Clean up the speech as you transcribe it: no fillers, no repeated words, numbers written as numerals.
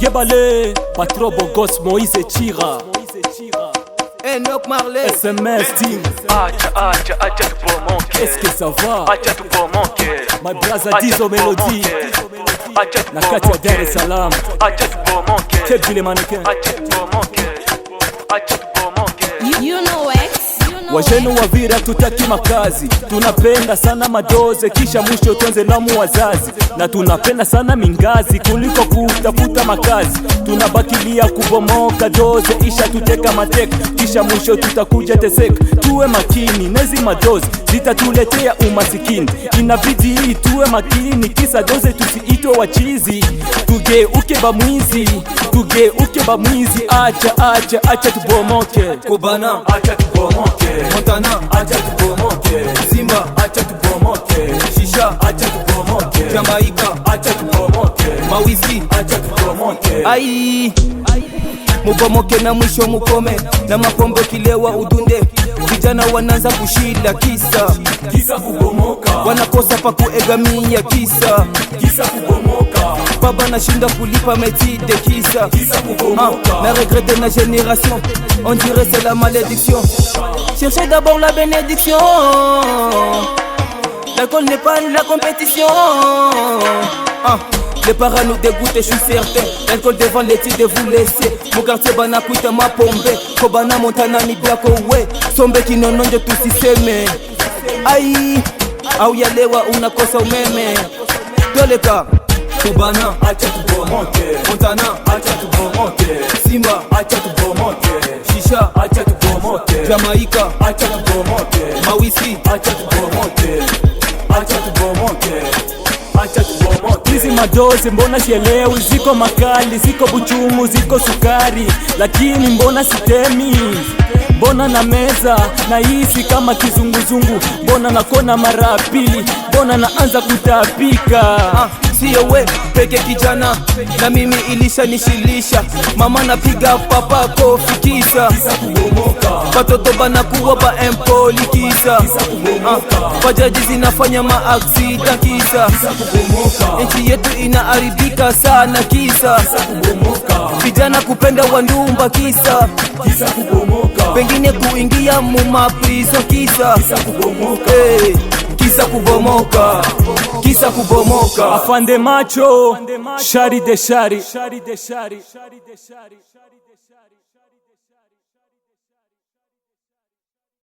Yebale, Patrobo Gos Moïse Chira Enoch Marley SMS Team. Est-ce que ça va? My brother Dizo Melody na kati ya Dar es Salaam. Quel vile mannequin. You know X. Wajenu wavira tutaki makazi, tunapenda sana madoze kisha mwisho tuanze lamu wazazi, na tunapenda sana mingazi kuliko kutafuta makazi. Tunabakilia kubomoka doze isha tuteka mateka kisha mwisho tutakuja teseka. Tuwe makini nezi madoze zitatuletea umasikini, inabidi tuwe makini kisa doze tusiitwe wachizi. Tugeuke ba mwizi, acha tubomoke. Kubana Acha tubomoke, Montana acha tubomoke, Simba acha tubomoke, Shisha acha tubomoke, Jamaica acha tubomoke, Mawiski acha tubomoke. Ai mubomoke na mwisho mukome na mapombe kilewa udunde. Vijana wanaanza kushila kisa kubomoka, wanakosa pa kuegamia kisa kubomoka, baba nashinda kulipa metide kisa kubomoka. Na regrette na génération, on dirait c'est la malédiction. Cherchez d'abord la bénédiction, l'école n'est pas la compétition. Les parents nous dégoûtent et je suis certain. L'alcool devant les titres de vous laisser. Mon quartier bana kuita mapombe. Kobana Montana ni blako we. Sombe kinononjo tusiseme. Ai au yalewa unakosa umeme. Doleka Kubana Acha tubomoke, Montana acha tubomoke, Simba acha tubomoke, Shisha acha tubomoke, Jamaica acha tubomoke, Mawiski acha tubomoke, acha tubomoke, acha tubomoke. Hizi madozi mbona sielewi, ziko makali, ziko buchumu, ziko sukari, lakini mbona sitemi? Mbona na meza na hisi kama kizunguzungu? Mbona nakona mara pili? Mbona naanza kutapika? Siyo we peke kijana, na mimi ilisha nishilisha. Mama napiga papa kofi kisa kubomoka, watoto banakuwa ba empoli kisa bajaji zinafanya maaksida kisa kubomoka, nchi yetu inaharibika sana kisa kubomoka, vijana kupenda wandumba kisa kubomoka, pengine kuingia mumaprizo kisa kubomoka. hey, kisa kubomoka. Afande macho, shari de shari.